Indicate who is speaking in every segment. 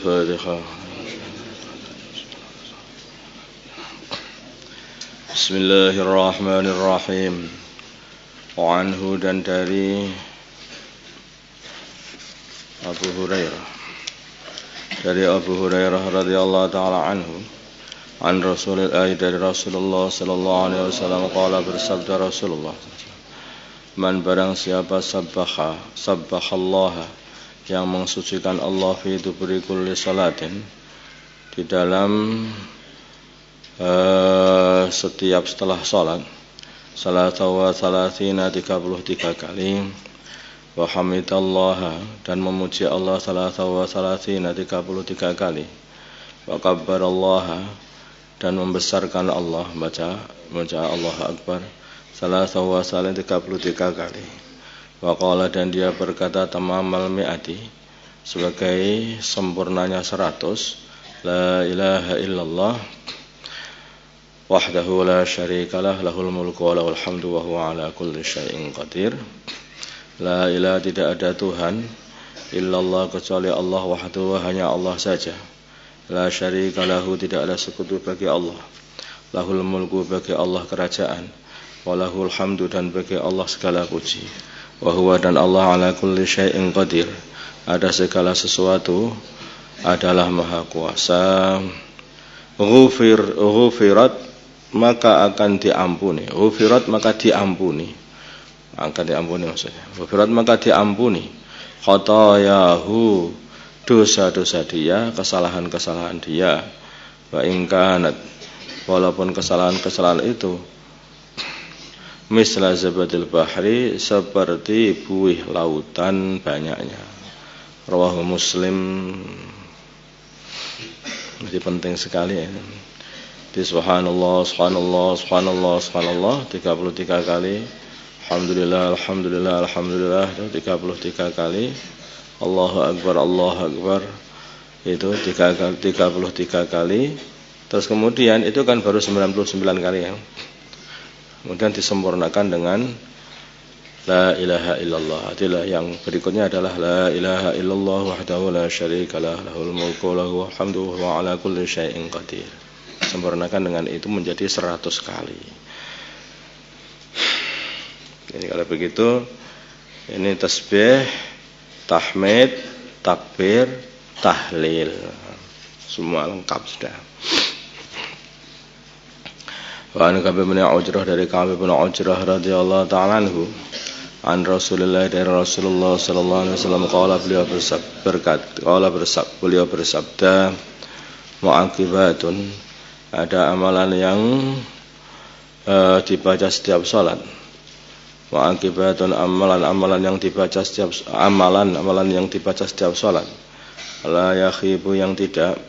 Speaker 1: Al-Fatihah. Bismillahirrahmanirrahim. Wa anhu, dan dari Abu Hurairah, radhiyallahu ta'ala anhu, an Rasulillah, dari Rasulullah sallallahu alaihi wasallam, qala, bersabda Rasulullah, man barang siapa sabbahallaha, yang mensucikan Allah fi duburi kulli salatin, di dalam setiap setelah salat, salatawa salatina 33 kali, wa hamidallaha, dan memuji Allah salatawa salatina 33 kali, wa kabbarallaha, dan membesarkan Allah, baca Allah Akbar salatawa salatin 33 kali, wa qala, dan dia berkata tamamal mi'ati, sebagai sempurnanya 100, la ilaha illallah wahdahu la syarikalah, lahul mulku wa lahul hamdu wa huwa ala kulli syai'in qadir. La ilaha, tidak ada Tuhan illallah, kecuali Allah, wahdahu, hanya Allah saja. La syarikalahu, tidak ada sekutu bagi Allah. Lahul mulku, bagi Allah kerajaan. Wa lahul hamdu, dan bagi Allah segala puji. Wa huwa, dan Allah, ala kulli syai'in qadir, ada segala sesuatu adalah maha kuasa. Ghufirat, maka akan diampuni. Ghufirat, maka diampuni. Akan diampuni maksudnya. Ghufirat, maka diampuni. Khotoyahu, dosa-dosa dia, kesalahan-kesalahan dia. Wa ingkanat, walaupun kesalahan-kesalahan itu misla zabadil bahri, seperti buih lautan banyaknya. Rawahu Muslim. Jadi penting sekali ya. Di subhanallah 33 kali, alhamdulillah 33 kali, Allahu Akbar itu 33 kali. Terus kemudian itu kan baru 99 kali ya. Kemudian disempurnakan dengan la ilaha illallah. Itulah yang berikutnya adalah la ilaha illallah wahdahu la syarikalah, lahul mulku wa lahul hamdu wa huwa ala kulli syai'in qadir. Sempurnakan dengan itu menjadi 100 kali. Jadi kalau begitu, ini tasbih, tahmid, takbir, tahlil, semua lengkap sudah. Wa an Ka'b bin Ujrah, dari Ka'b bin Ujrah radhiyallahu ta'ala anhu, an Rasulillah, dari Rasulullah sallallahu alaihi wasallam, qala, beliau bersabda, mu'aqibatun, ada amalan yang dibaca setiap salat. Mu'aqibatun, amalan yang dibaca setiap salat. La yakhibu, yang tidak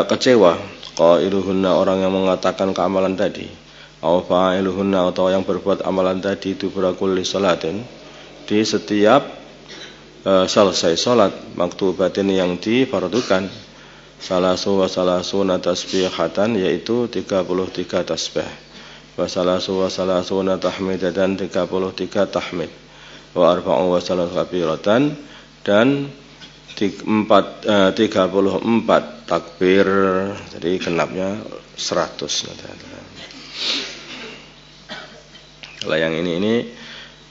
Speaker 1: kecewa, qailuhunna, orang yang mengatakan keamalan tadi, aw fa'iluhunna, atau yang berbuat amalan tadi, dubura kulli salatin, di setiap selesai salat, maktubatin, yang difardukan, salasu wa salasuna tasbihatan, yaitu 33 tasbih, wa salasu wa salasuna tahmidatan, 33 tahmid, wa arba'u wa salas kabiratan, dan 34 takbir, jadi genapnya 100. Kalau yang ini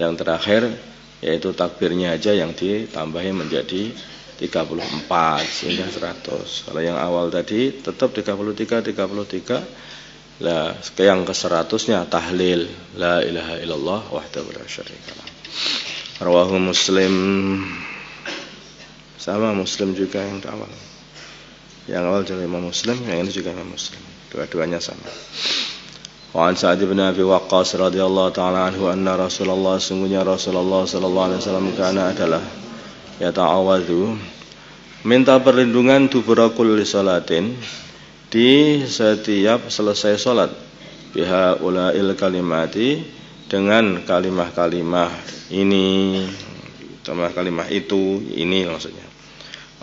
Speaker 1: yang terakhir, yaitu takbirnya aja yang ditambahi menjadi 34 sehingga 100. Kalau yang awal tadi tetap 33. Lah, yang ke-100-nya tahlil la ilaha illallah wahdahu la syarikalah. Rawahu Muslim. Sama Muslim juga yang awal. Yang awal juga Imam Muslim, yang ini juga Imam Muslim. Dua-duanya sama. Wa an Sa'd bin Abi Waqqas radhiyallahu ta'ala anhu, anna Rasulullah, sungguhnya Rasulullah sallallahu alaihi wasallam, kana adalah yata'awadhu, minta perlindungan, dubura kulli salatin, di setiap selesai salat, biha ulail kalimati, dengan kalimah-kalimah ini, kalimah itu, ini maksudnya.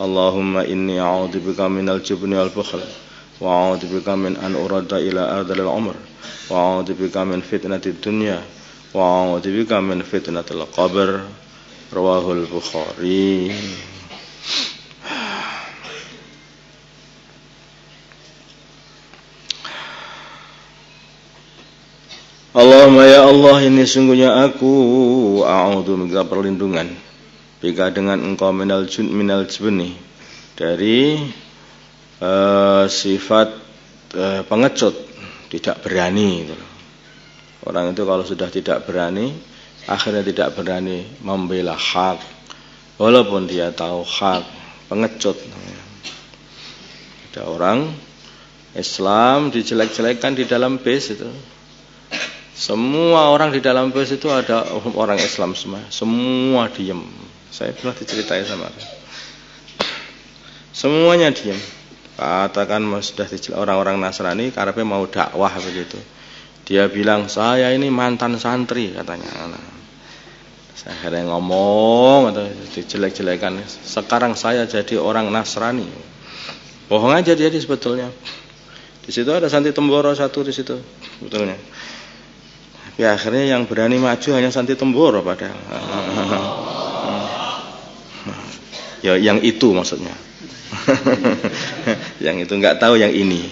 Speaker 1: Allahumma inni a'udzubika minal jubni wal bukhl, wa a'udzubika min an urada ila ardhil umr, wa a'udzubika min fitnatid dunya wa a'udzubika min fitnatil qabr. Rawahul Bukhari. Allahumma ya Allah, ini sungguhnya aku a'udzu minka perlindungan bika dengan engkau minal jubni dari sifat pengecut, tidak berani gitu. Orang itu kalau sudah tidak berani, akhirnya tidak berani membela hak walaupun dia tahu hak, pengecut. Ada orang Islam dijelek-jelekan di dalam bis itu. Semua orang di dalam bus itu ada orang Islam semua diem. Saya pernah diceritain sama semuanya diem. Katakan sudah orang-orang Nasrani karena mau dakwah begitu. Dia bilang saya ini mantan santri katanya. Saya akhirnya ngomong atau dijelek-jelekan. Sekarang saya jadi orang Nasrani. Bohong aja dia sebetulnya. Di situ ada Santi Temboro satu di situ sebetulnya. Ya akhirnya yang berani maju hanya Santi Temboro padahal. Ya yang itu maksudnya. Yang itu nggak tahu yang ini.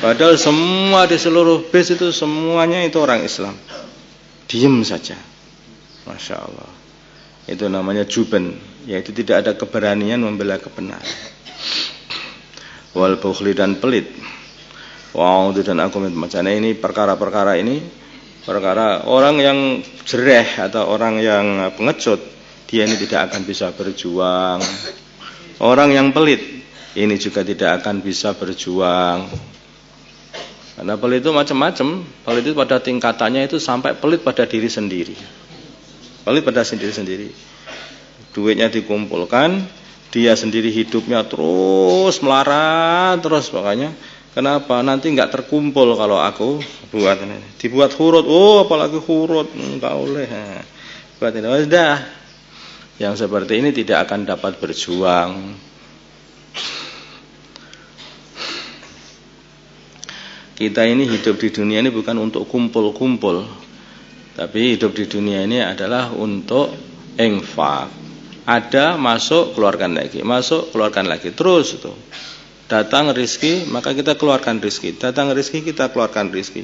Speaker 1: Padahal semua di seluruh bis itu semuanya itu orang Islam. Diem saja. Masya Allah. Itu namanya juben, yaitu tidak ada keberanian membela kebenaran. Wal bukhli dan pelit. Wow, dan aku macamnya ini perkara-perkara ini perkara orang yang jereh atau orang yang pengecut, dia ini tidak akan bisa berjuang. Orang yang pelit ini juga tidak akan bisa berjuang. Karena pelit itu macam-macam. Pelit itu pada tingkatannya itu sampai pelit pada diri sendiri. Pelit pada diri sendiri. Duitnya dikumpulkan, dia sendiri hidupnya terus melarat terus makanya. Kenapa? Nanti nggak terkumpul kalau aku buat ini. Dibuat hurut, apalagi hurut, nggak boleh. Buat ini, sudah. Yang seperti ini tidak akan dapat berjuang. Kita ini hidup di dunia ini bukan untuk kumpul-kumpul, tapi hidup di dunia ini adalah untuk infak. Ada masuk keluarkan lagi, masuk keluarkan lagi, terus itu. Datang rizki, maka kita keluarkan rizki. Datang rizki, kita keluarkan rizki.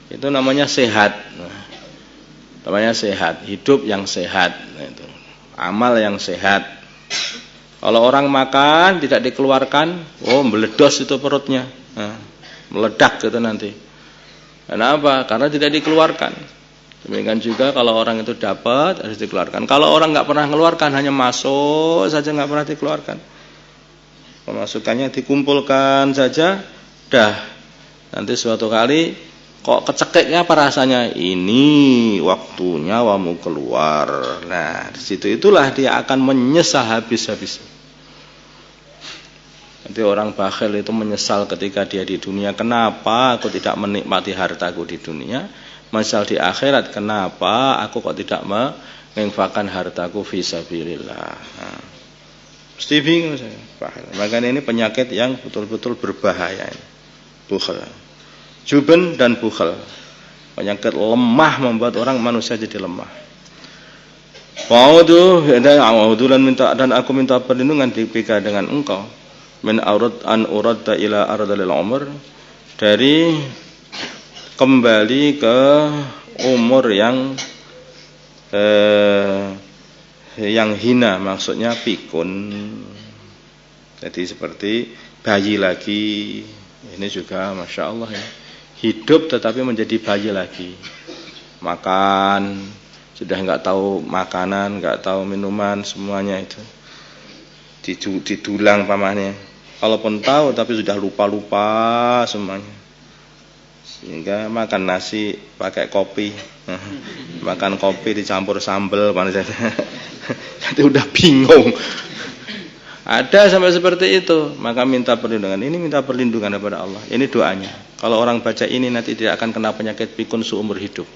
Speaker 1: Itu namanya sehat. Namanya sehat. Hidup yang sehat. Itu. Amal yang sehat. Kalau orang makan, tidak dikeluarkan, meledos itu perutnya. Meledak gitu nanti. Kenapa? Karena tidak dikeluarkan. Demikian juga kalau orang itu dapat, harus dikeluarkan. Kalau orang nggak pernah mengeluarkan, hanya masuk saja nggak pernah dikeluarkan. Pemasukannya dikumpulkan saja, dah. Nanti suatu kali kok kecekeknya apa rasanya? Ini waktunya kamu keluar. Nah, di situ itulah dia akan menyesal habis-habis. Nanti orang bakhil itu menyesal ketika dia di dunia. Kenapa aku tidak menikmati hartaku di dunia? Menyesal di akhirat. Kenapa aku kok tidak menginfakkan hartaku fisabilillah? Nah. Mesti bingung saya. Makanya ini penyakit yang betul-betul berbahaya. Bukhel, juben dan bukhel. Penyakit lemah membuat orang manusia jadi lemah. Wa'udhu dan aku minta perlindungan dibika dengan engkau. Min an uradda ila ardalil umur, dari kembali ke umur yang hina, maksudnya pikun. Jadi seperti bayi lagi. Ini juga Masya Allah ya. Hidup tetapi menjadi bayi lagi. Makan, sudah nggak tahu makanan, nggak tahu minuman, semuanya itu didulang pamannya. Walaupun tahu tapi sudah lupa-lupa semuanya. Sehingga makan nasi pakai kopi. Makan kopi dicampur sambal, jadi udah bingung. Ada sampai seperti itu. Maka minta perlindungan. Ini minta perlindungan kepada Allah. Ini doanya. Kalau orang baca ini nanti tidak akan kena penyakit pikun seumur hidup.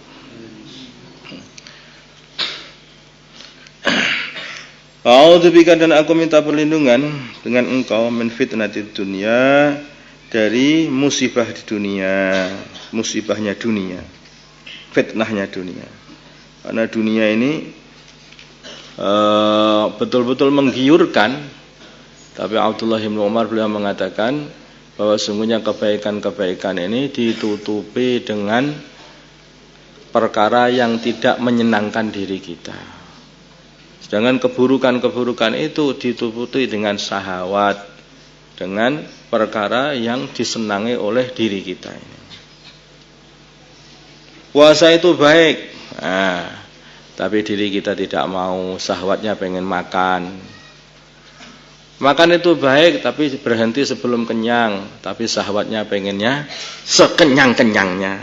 Speaker 1: A'udzubika dan aku minta perlindungan dengan engkau min fitnatid dunya, dari musibah di dunia, musibahnya dunia. fitnahnya dunia. Karena dunia ini betul-betul menggiurkan. Tapi Abdullah bin Umar beliau mengatakan bahwa sungguhnya kebaikan-kebaikan ini ditutupi dengan perkara yang tidak menyenangkan diri kita. Sedangkan keburukan-keburukan itu ditutupi dengan syahwat, dengan perkara yang disenangi oleh diri kita ini. Puasa itu baik, tapi diri kita tidak mau, syahwatnya pengen makan. Makan itu baik, tapi berhenti sebelum kenyang, tapi syahwatnya pengennya sekenyang-kenyangnya.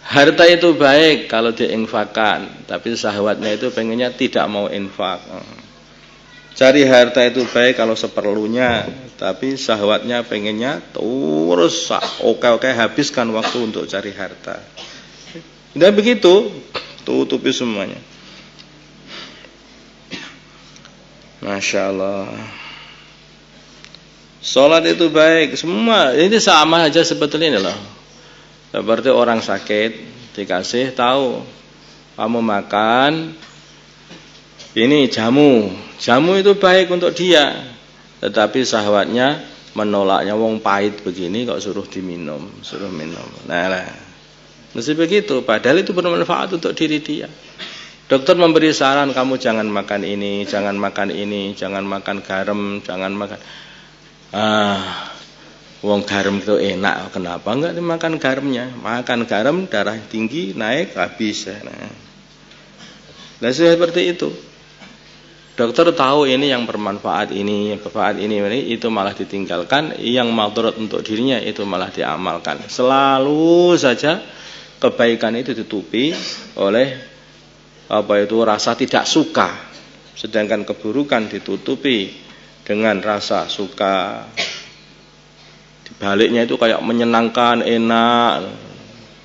Speaker 1: Harta itu baik kalau diinfakkan, tapi syahwatnya itu pengennya tidak mau infak. Cari harta itu baik kalau seperlunya, tapi syahwatnya pengennya terus oke habiskan waktu untuk cari harta. Dan begitu, tutupi semuanya. Masya Allah. Sholat itu baik, semua ini sama aja sebetulnya loh. Seperti orang sakit dikasih tahu, kamu makan ini jamu itu baik untuk dia, tetapi syahwatnya menolaknya, wong pahit begini kok suruh minum. Nah, mesti begitu, padahal itu bermanfaat untuk diri dia. Dokter memberi saran, kamu jangan makan ini, jangan makan garam, jangan makan. Wong garam itu enak, kenapa enggak dimakan garamnya? Makan garam, darah tinggi, naik, habis. Nah, seperti itu. Dokter tahu ini yang bermanfaat ini, itu malah ditinggalkan, yang madharat untuk dirinya itu malah diamalkan. Selalu saja kebaikan itu ditutupi oleh rasa tidak suka, sedangkan keburukan ditutupi dengan rasa suka. Dibaliknya itu kayak menyenangkan, enak.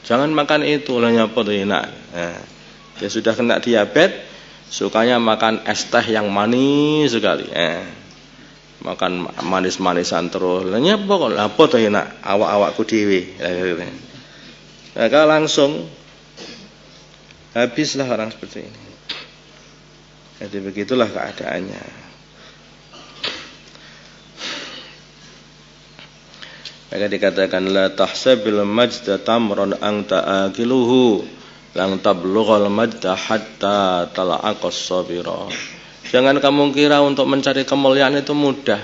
Speaker 1: Jangan makan itu, lah nyapa tuh enak. Dia sudah kena diabetes, sukanya makan es teh yang manis sekali. Makan manis-manisan terus. Lah nyapa kok apa tuh enak, awak-awakku dhewe. Maka langsung habislah orang seperti ini. Jadi begitulah keadaannya. Maka dikatakan la tahsabil majda tamran anta akiluhu lang tablughal majda hatta talaqas sabira. Jangan kamu kira untuk mencari kemuliaan itu mudah,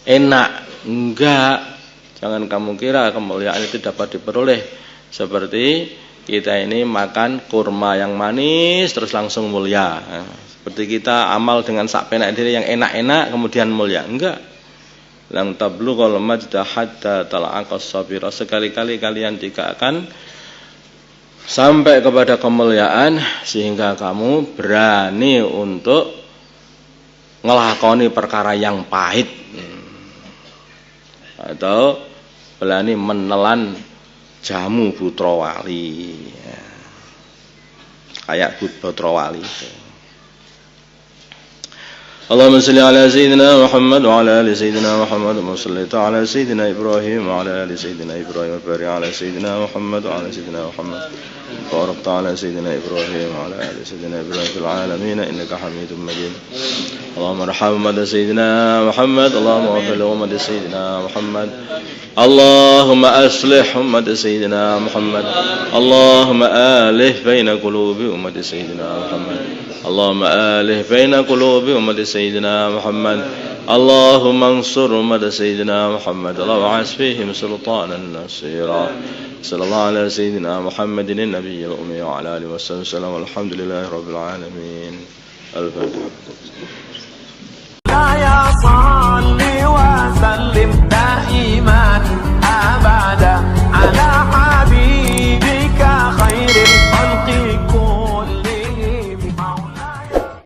Speaker 1: enak. Enggak. Jangan kamu kira kemuliaan itu dapat diperoleh seperti kita ini makan kurma yang manis terus langsung mulia. Seperti kita amal dengan sak penak diri yang enak-enak kemudian mulia. Enggak. Lang tablughal majda hatta talaqas sabira. Sekali-kali kalian tidak akan sampai kepada kemuliaan sehingga kamu berani untuk ngelakoni perkara yang pahit, atau berani menelan jamu putra wali, kayak putra wali. Allahumma salli ala sayyidina Muhammad wa ala ali sayyidina Muhammad wa salli ala sayyidina Ibrahim wa ala ali sayyidina Ibrahim wa barik ala sayyidina Muhammad wa ala sayyidina Muhammad wa barik ala sayyidina Ibrahim wa ala ali sayyidina Ibrahim fil alamin innaka Hamidum Majid. Allahumma arham ummata sayyidina Muhammad, Allahumma ighfir li ummati sayyidina Muhammad, Allahumma aslih ummata sayyidina Muhammad, Allahumma alih baina qulubi ummati sayyidina Muhammad, Allahumma alih baina qulubi ummati sayyidina Muhammad, Allahumma ansur ummata sayyidina Muhammad, Allahumma as fihim sultanan nasira. Sallallahu ala sayyidina Muhammadin an-nabiyyil ummi wa ala alihi wa sallam. Alhamdulillahi rabbil alamin. Al-Fatihah.